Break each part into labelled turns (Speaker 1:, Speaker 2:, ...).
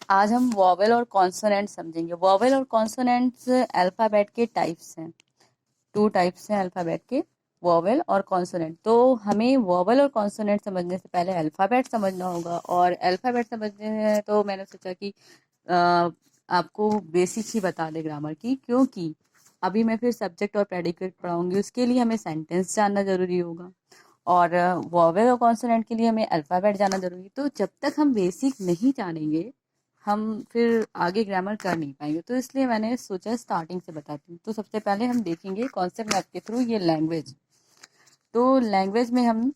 Speaker 1: आज हम वॉवेल और कॉन्सोनेंट समझेंगे। वॉवेल और कॉन्सोनेंट्स अल्फ़ाबेट के टाइप्स हैं। 2 टाइप्स हैं अल्फ़ाबेट के, वॉवेल और कॉन्सोनेंट। तो हमें वॉवेल और कॉन्सोनेंट समझने से पहले अल्फ़ाबेट समझना होगा, और अल्फ़ाबेट समझने हैं तो मैंने सोचा कि अ, आपको बेसिक ही बता दें ग्रामर की, क्योंकि अभी मैं फिर सब्जेक्ट और प्रेडिकेट पढ़ाऊँगी, उसके लिए हमें सेंटेंस जानना ज़रूरी होगा, और वॉवेल और कॉन्सोनेंट के लिए हमें अल्फ़ाबेट जानना ज़रूरी है। तो जब तक हम बेसिक नहीं जानेंगे, हम फिर आगे ग्रामर कर नहीं पाएंगे। तो इसलिए मैंने सोचा स्टार्टिंग से बताती हूँ। तो सबसे पहले हम देखेंगे कॉन्सेप्ट मैप के थ्रू ये लैंग्वेज। तो लैंग्वेज में हम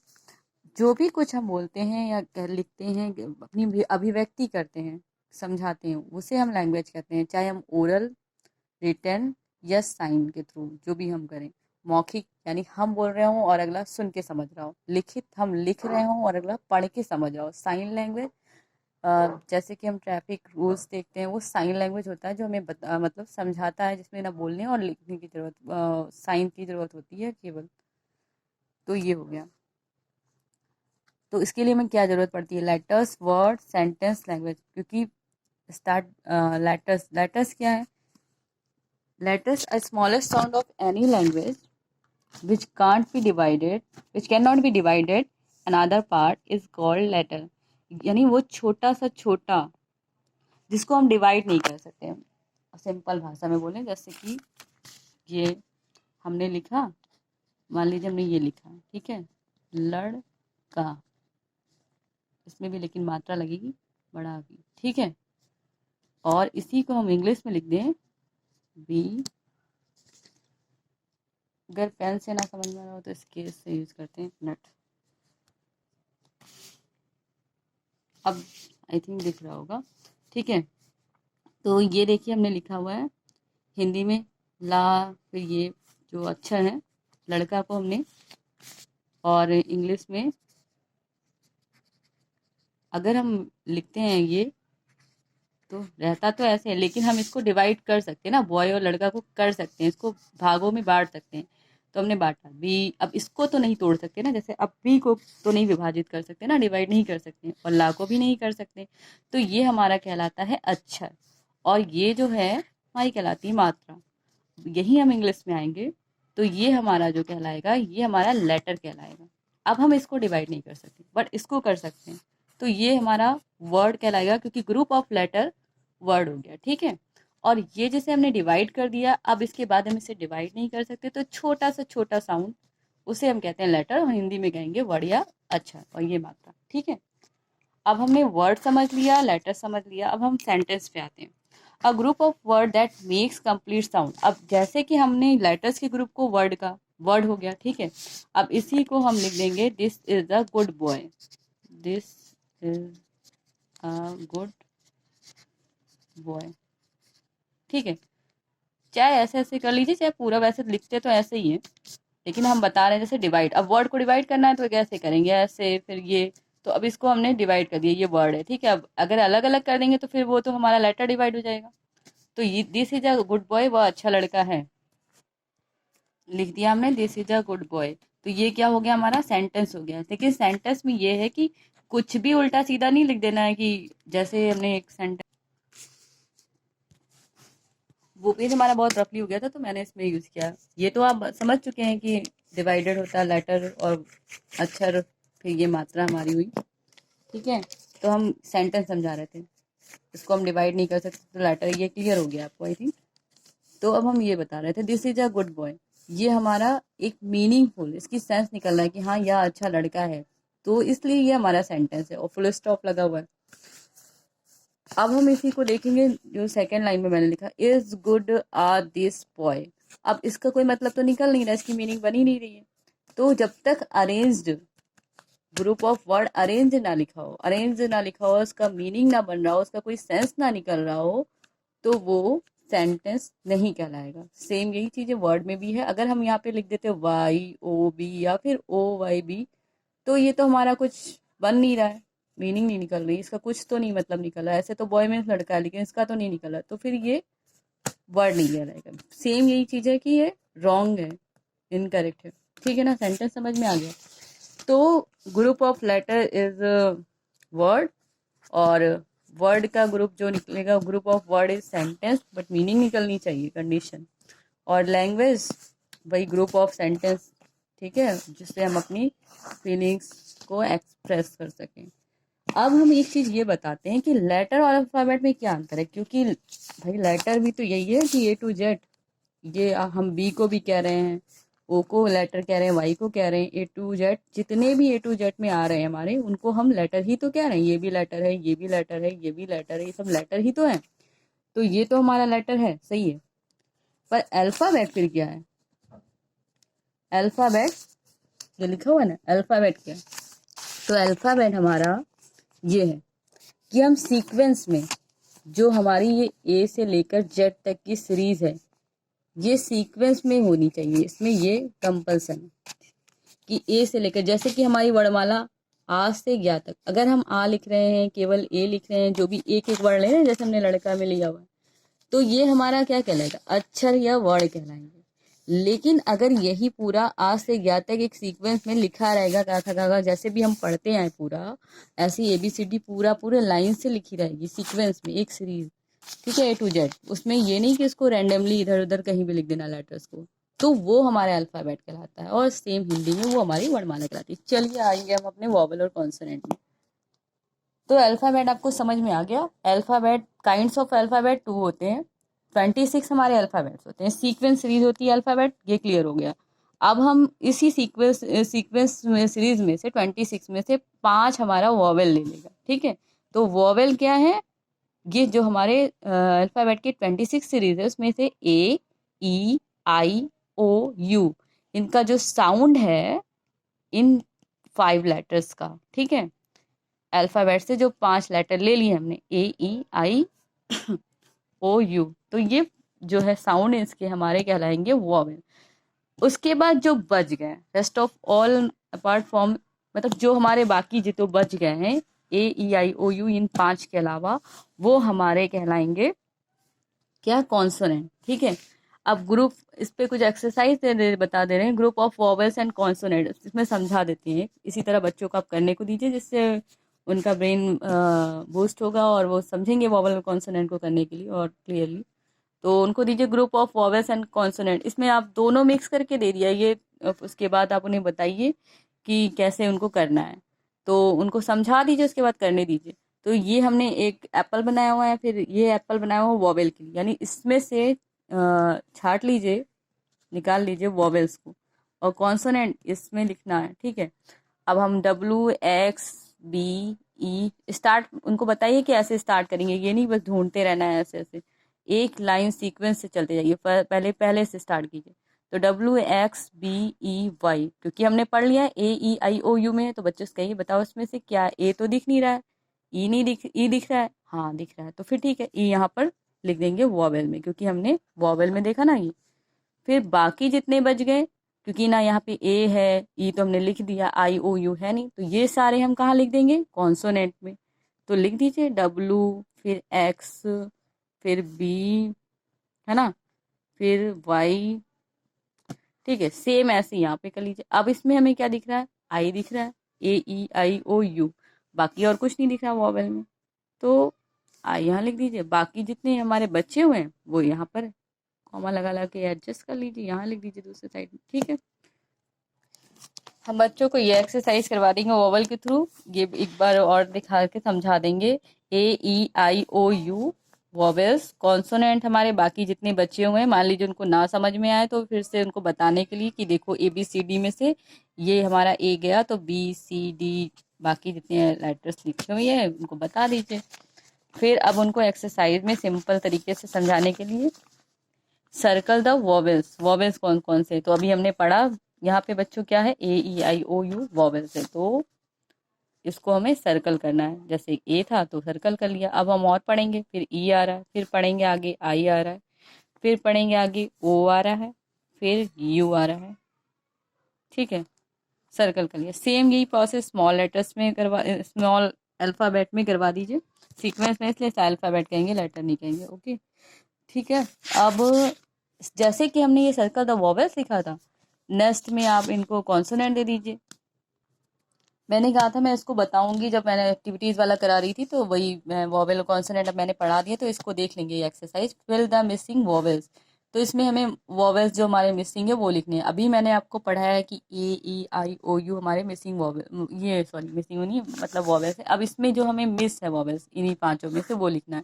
Speaker 1: जो भी कुछ हम बोलते हैं या लिखते हैं, अपनी अभिव्यक्ति करते हैं, समझाते हैं, उसे हम लैंग्वेज कहते हैं। चाहे हम ओरल, रिटन या साइन के थ्रू जो भी हम करें। मौखिक यानी हम बोल रहे हों और अगला सुन के समझ रहा हो। लिखित हम लिख रहे हों और अगला पढ़ के समझ रहा हो। साइन लैंग्वेज जैसे कि हम ट्रैफिक रूल्स देखते हैं, वो साइन लैंग्वेज होता है जो हमें मतलब समझाता है, जिसमें ना बोलने और लिखने की जरूरत, साइन की जरूरत होती है केवल। तो ये हो गया। तो इसके लिए हमें क्या जरूरत पड़ती है? Letters, word, sentence, language. क्योंकि स्टार्ट लेटर्स, लेटर्स क्या है? Letters a smallest sound of any language which can't be divided, which cannot be divided another part is called letter। यानी वो छोटा सा छोटा जिसको हम डिवाइड नहीं कर सकते हैं। सिंपल भाषा में बोलें, जैसे कि ये हमने लिखा, मान लीजिए हमने ये लिखा, ठीक है, लड़का, इसमें भी लेकिन मात्रा लगेगी बड़ा की, ठीक है। और इसी को हम इंग्लिश में लिख दें बी। अगर पेन से ना समझ में आ रहा हो तो स्केल से यूज करते हैं, नट। अब आई थिंक दिख रहा होगा, ठीक है। तो ये देखिए हमने लिखा हुआ है हिंदी में ला, फिर ये जो अक्षर है लड़का को हमने, और इंग्लिश में अगर हम लिखते हैं ये, तो रहता तो ऐसे है, लेकिन हम इसको डिवाइड कर सकते हैं ना, बॉय और लड़का को कर सकते हैं, इसको भागों में बांट सकते हैं। तो हमने बांटा बी। अब इसको तो नहीं तोड़ सकते ना, जैसे अब बी को तो नहीं विभाजित कर सकते ना, डिवाइड नहीं कर सकते, और ला को भी नहीं कर सकते। तो ये हमारा कहलाता है अक्षर, और ये जो है हमारी कहलाती है मात्रा। यही हम इंग्लिश में आएंगे तो ये हमारा जो कहलाएगा, ये हमारा लेटर कहलाएगा। अब हम इसको डिवाइड नहीं कर सकते, बट इसको कर सकते हैं। तो ये हमारा वर्ड कहलाएगा, क्योंकि ग्रुप ऑफ लेटर वर्ड हो गया, ठीक है। और ये जैसे हमने डिवाइड कर दिया, अब इसके बाद हम इसे डिवाइड नहीं कर सकते, तो छोटा सा छोटा साउंड उसे हम कहते हैं लेटर, और हिंदी में कहेंगे वर्ड या अक्षर, और ये मात्रा, ठीक है। अब हमने वर्ड समझ लिया, लेटर समझ लिया, अब हम सेंटेंस पे आते हैं। A group of word that makes complete sound. अब जैसे कि हमने लेटर्स के ग्रुप को वर्ड का, वर्ड हो गया, ठीक है। अब इसी को हम लिख देंगे this is a good boy. This is a good boy, ठीक है। चाहे ऐसे ऐसे कर लीजिए, चाहे पूरा वैसे लिखते तो ऐसे ही है, लेकिन हम बता रहे हैं जैसे डिवाइड। अब वर्ड को डिवाइड करना है तो कैसे करेंगे? ऐसे, फिर ये। तो अब इसको हमने डिवाइड कर दिया, ये वर्ड है, ठीक है। अब अगर अलग अलग कर देंगे तो फिर वो तो हमारा लेटर डिवाइड हो जाएगा। तो ये this is a good boy, वह अच्छा लड़का है, लिख दिया हमने this is a good boy. तो ये क्या हो गया? हमारा सेंटेंस हो गया। लेकिन सेंटेंस में ये है कि कुछ भी उल्टा सीधा नहीं लिख देना है, कि जैसे हमने एक सेंटेंस, वो पेज हमारा बहुत रफली हो गया था तो मैंने इसमें यूज किया। ये तो आप समझ चुके हैं कि डिवाइडेड होता है लेटर और अक्षर, फिर ये मात्रा हमारी हुई, ठीक है। तो हम सेंटेंस समझा रहे थे, इसको हम डिवाइड नहीं कर सकते, तो लेटर, ये क्लियर हो गया आपको आई थिंक। तो अब हम ये बता रहे थे this is a good boy, ये हमारा एक मीनिंगफुल, इसकी सेंस निकल रहा है कि हाँ यह अच्छा लड़का है, तो इसलिए ये हमारा सेंटेंस है, और फुल स्टॉप लगा हुआ है। अब हम इसी को देखेंगे, जो सेकेंड लाइन में मैंने लिखा is good a this boy. अब इसका कोई मतलब तो निकल नहीं रहा, इसकी मीनिंग बनी नहीं रही है। तो जब तक arranged group of word arrange ना लिखा हो, अरेंज ना लिखा हो, उसका मीनिंग ना बन रहा हो, उसका कोई सेंस ना निकल रहा हो, तो वो सेंटेंस नहीं कहलाएगा। सेम यही चीज़ वर्ड में भी है। अगर हम यहाँ पे लिख देते वाई ओ बी या फिर ओ वाई बी, तो ये तो हमारा कुछ बन नहीं रहा है, मीनिंग नहीं निकल रही, इसका कुछ तो नहीं मतलब निकल रहा है। ऐसे तो बॉय मीन्स लड़का है, लेकिन इसका तो नहीं निकला, तो फिर ये वर्ड नहीं कहलाएगा। सेम यही चीज़ है कि ये रॉन्ग है, इनकरेक्ट है, ठीक है ना। सेंटेंस समझ में आ गया। तो group of letter is word, और वर्ड का ग्रुप जो निकलेगा, group of word is sentence, but meaning निकलनी चाहिए, कंडीशन। और लैंग्वेज वही ग्रुप ऑफ सेंटेंस, ठीक है, जिससे हम अपनी फीलिंग्स को एक्सप्रेस कर सकें। अब हम एक चीज़ ये बताते हैं कि लेटर और अल्फ़ाबेट में क्या अंतर है, क्योंकि भाई लेटर भी तो यही है कि ए टू जेड, ये हम बी को भी कह रहे हैं, ओ को लेटर कह रहे हैं, वाई को कह रहे हैं, ए टू जेड जितने भी ए टू जेड में आ रहे हैं हमारे, उनको हम लेटर ही तो कह रहे हैं। ये भी लेटर है, ये भी लेटर है, ये भी लेटर है, ये सब लेटर ही तो है। तो ये तो हमारा लेटर है, सही है। पर अल्फ़ाबेट फिर क्या है? अल्फ़ाबेट ये लिखा हुआ है ना, अल्फ़ाबेट क्या है? तो अल्फ़ाबेट हमारा ये है कि हम सीक्वेंस में जो हमारी ये ए से लेकर जेड तक की सीरीज है, ये सीक्वेंस में होनी चाहिए। इसमें ये कंपल्सन है कि ए से लेकर, जैसे कि हमारी वर्णमाला आ से ज्ञा तक, अगर हम आ लिख रहे हैं, केवल ए लिख रहे हैं, जो भी एक एक वर्ड ले रहे हैं, जैसे हमने लड़का में लिया हुआ है, तो ये हमारा क्या कहलाएगा? अक्षर या वर्ड कहलाएंगे। लेकिन अगर यही पूरा आज से ज्ञात तक एक सीक्वेंस में लिखा रहेगा, गाथा गागा जैसे भी हम पढ़ते हैं पूरा, ऐसी एबीसीडी पूरा पूरे लाइन से लिखी रहेगी सीक्वेंस में, एक सीरीज, ठीक है, ए टू जेड। उसमें ये नहीं कि इसको रैंडमली इधर उधर कहीं भी लिख देना लेटर्स को, तो वो हमारे अल्फ़ाबेट कहलाता है। और सेम हिंदी में वो हमारी वर्णमाला कहलाती है। चलिए आएंगे हम अपने वॉवल और कॉन्सोनेंट में। तो अल्फ़ाबेट आपको समझ में आ गया। अल्फ़ाबेट, काइंड्स ऑफ अल्फ़ाबेट 2 होते हैं, 26 हमारे अल्फ़ाबेट्स होते हैं, सीक्वेंस सीरीज होती है अल्फ़ाबेट, ये क्लियर हो गया। अब हम इसी सीक्वेंस में सीरीज में से 26 में से 5 हमारा वॉवेल ले लेगा, ठीक है। तो वॉवेल क्या है? ये जो हमारे अल्फ़ाबेट की 26 सीरीज है, उसमें से ए, ई, आई, ओ, यू, इनका जो साउंड है इन 5 लेटर्स का, ठीक है। अल्फ़ाबेट से जो 5 लेटर ले लिए हमने, ए, ई, आई, ओ, यू, तो ये जो है साउंड इसके हमारे कहलाएंगे वॉवेल। उसके बाद जो बच गए, rest of all apart from, मतलब जो हमारे बाकी जितने बच गए हैं, ए, ई, आई, ओ, यू, इन 5 के अलावा, वो हमारे कहलाएंगे क्या? कॉन्सोनेंट, ठीक है। अब ग्रुप, इस पे कुछ एक्सरसाइज बता दे रहे हैं, group of vowels and consonant, इसमें समझा देते हैं। इसी तरह बच्चों को आप करने को दीजिए, जिससे उनका ब्रेन बूस्ट होगा और वो समझेंगे वॉवेल और कॉन्सोनेंट को करने के लिए और क्लियरली। तो उनको दीजिए group of vowels and consonant. इसमें आप दोनों मिक्स करके दे दिया ये, उसके बाद आप उन्हें बताइए कि कैसे उनको करना है। तो उनको समझा दीजिए, उसके बाद करने दीजिए। तो ये हमने एक एप्पल बनाया हुआ है, फिर ये एप्पल बनाया हुआ वॉवेल के लिए, यानी इसमें से छाट लीजिए, निकाल लीजिए वॉवेल्स को, और कॉन्सोनेंट इसमें लिखना है, ठीक है। अब हम डब्ल्यू, एक्स, बी, ई स्टार्ट, उनको बताइए कि ऐसे स्टार्ट करेंगे, ये नहीं बस ढूंढते रहना है ऐसे ऐसे, एक लाइन सीक्वेंस से चलते जाइए। पहले पहले से स्टार्ट कीजिए। तो डब्ल्यू, एक्स, बी, ई, वाई, क्योंकि हमने पढ़ लिया है ए, ई, आई, ओ, यू में, तो बच्चों से कहिए बताओ इसमें से क्या, ए तो दिख नहीं रहा है, ई नहीं दिख, ई दिख रहा है, हाँ दिख रहा है, तो फिर ठीक है, ई यहाँ पर लिख देंगे वॉवेल में, क्योंकि हमने वॉवेल में देखा ना ये। फिर बाकी जितने बच गए, क्योंकि ना यहाँ पे ए है, ई तो हमने लिख दिया, आई, ओ, यू है नहीं, तो ये सारे हम कहाँ लिख देंगे? कॉन्सोनेंट में। तो लिख दीजिए डब्लू, फिर एक्स, फिर बी, है ना, फिर वाई, ठीक है। सेम ऐसे यहाँ पे कर लीजिए। अब इसमें हमें क्या दिख रहा है? आई दिख रहा है, ए, ई, आई, ओ, यू, बाकी और कुछ नहीं दिख रहा वॉवेल में, तो आई यहाँ लिख दीजिए। बाकी जितने हमारे बचे हुए हैं वो यहाँ पर है, कॉमा लगा लगा के एडजस्ट कर लीजिए, यहाँ लिख दीजिए दूसरी साइड में, ठीक है। हम बच्चों को ये एक्सरसाइज करवा देंगे वोवल के थ्रू, ये एक बार और दिखा के समझा देंगे। ए, ई, आई, ओ, यू वॉवेल्स, कॉन्सोनेंट हमारे बाकी जितने बचे हुए हैं, मान लीजिए उनको ना समझ में आए तो फिर से उनको बताने के लिए कि देखो ए, बी, सी, डी में से ये हमारा ए गया, तो बी, सी, डी बाकी जितने लेटर्स लिखे हुए हैं उनको बता दीजिए। फिर अब उनको एक्सरसाइज में सिंपल तरीके से समझाने के लिए, सर्कल द वॉवेल्स, वॉवेल्स कौन कौन से, तो अभी हमने पढ़ा यहाँ पे बच्चों क्या है, ए, ई, आई, ओ, यू वॉवेल्स है, तो इसको हमें सर्कल करना है। जैसे ए था तो सर्कल कर लिया। अब हम और पढ़ेंगे, फिर ई आ रहा है, फिर पढ़ेंगे आगे आई आ रहा है, फिर पढ़ेंगे आगे ओ आ रहा है, फिर यू आ रहा है, ठीक है, सर्कल कर लिया। सेम यही प्रोसेस स्मॉल लेटर्स में करवा, स्मॉल अल्फ़ाबेट में करवा दीजिए, सीक्वेंस में इसलिए अल्फ़ाबेट कहेंगे, लेटर नहीं कहेंगे, ओके, ठीक है। अब जैसे कि हमने ये सर्कल द वॉवेल्स लिखा था, नेक्स्ट में आप इनको कॉन्सोनेंट दे दीजिए। मैंने कहा था मैं इसको बताऊंगी जब मैंने एक्टिविटीज वाला करा रही थी, तो वही वॉवेल और कॉन्सोनेंट अब मैंने पढ़ा दिया, तो इसको देख लेंगे ये exercise, fill the missing vowels. तो इसमें हमें वॉवेल्स जो हमारे मिसिंग है वो लिखने हैं। अभी मैंने आपको पढ़ाया है कि ए ई आई ओ यू हमारे मिसिंग वॉवेल, ये सॉरी मिसिंग नहीं मतलब वॉवेल्स है। अब इसमें जो हमें मिस है वॉवेल्स इन्हीं पांचों में से, वो लिखना है।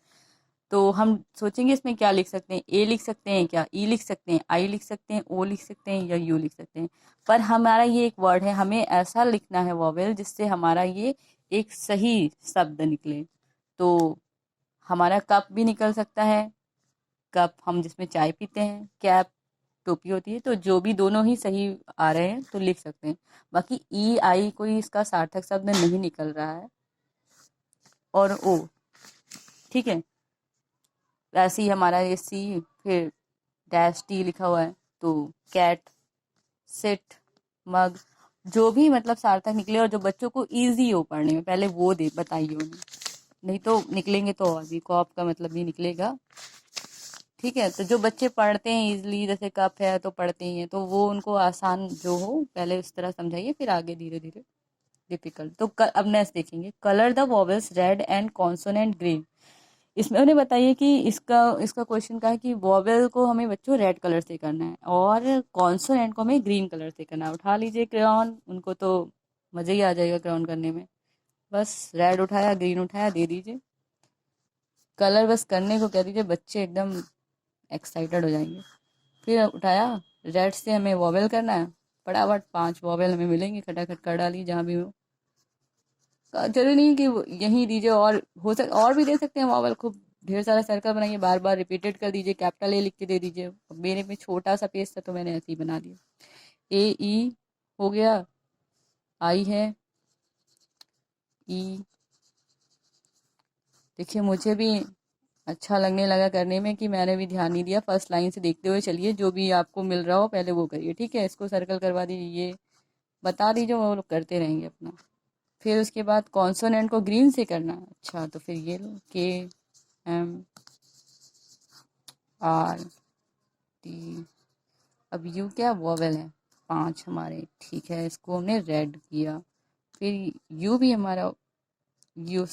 Speaker 1: तो हम सोचेंगे इसमें क्या लिख सकते हैं, ए लिख सकते हैं क्या, ई लिख सकते हैं, आई लिख सकते हैं, ओ लिख सकते हैं, या यू लिख सकते हैं। पर हमारा ये एक वर्ड है, हमें ऐसा लिखना है वॉवेल जिससे हमारा ये एक सही शब्द निकले। तो हमारा कप भी निकल सकता है, कप हम जिसमें चाय पीते हैं, कैप टोपी होती है, तो जो भी दोनों ही सही आ रहे हैं तो लिख सकते हैं। बाकी ई आई कोई इसका सार्थक शब्द नहीं निकल रहा है, और ओ, ठीक है। वैसे ही हमारा ये सी, फिर डैश टी लिखा हुआ है, तो कैट, सिट, मग, जो भी मतलब सार्थक निकले और जो बच्चों को इजी हो पढ़ने में, पहले वो दे बताइए उन्हें, नहीं तो निकलेंगे तो और भी कॉप का मतलब भी निकलेगा। ठीक है, तो जो बच्चे पढ़ते हैं इजली, जैसे कप है तो पढ़ते ही हैं, तो वो उनको आसान जो हो पहले उस तरह समझाइए, फिर आगे धीरे धीरे डिफिकल्ट। तो अब नेक्स्ट देखेंगे, colour the vowels red and consonant green. इसमें उन्हें बताइए कि इसका इसका क्वेश्चन का है कि वॉवेल को हमें बच्चों रेड कलर से करना है और कॉन्सोनेंट को हमें ग्रीन कलर से करना है। उठा लीजिए क्रेयॉन, उनको तो मज़ा ही आ जाएगा क्रेयॉन करने में। बस रेड उठाया, ग्रीन उठाया, दे दीजिए कलर, बस करने को कह दीजिए, बच्चे एकदम एक्साइटेड हो जाएंगे। फिर उठाया, रेड से हमें वॉवेल करना है, फटाफट 5 वॉवेल हमें मिलेंगे, खटाखट कर डाली जहाँ भी हो। जरूरी नहीं कि यहीं दीजिए, और हो सक और भी दे सकते हैं वॉवल, खूब ढेर सारा सर्कल बनाइए, बार बार रिपीटेड कर दीजिए, कैपिटल ए लिख के दे दीजिए। मेरे में छोटा सा पेज था तो मैंने ऐसे ही बना दिया। ए ई हो गया, आई है, ई। देखिए मुझे भी अच्छा लगने लगा करने में कि मैंने भी ध्यान नहीं दिया, फर्स्ट लाइन से देखते हुए चलिए, जो भी आपको मिल रहा हो पहले वो करिए, ठीक है। इसको सर्कल करवा दीजिए, ये बता दीजिए, वो लोग करते रहेंगे अपना। फिर उसके बाद कॉन्सोनेंट को ग्रीन से करना है, अच्छा तो फिर ये लो, के एम आर टी। अब यू क्या वॉवेल है, 5 हमारे, ठीक है, इसको हमने रेड किया। फिर यू भी हमारा, यू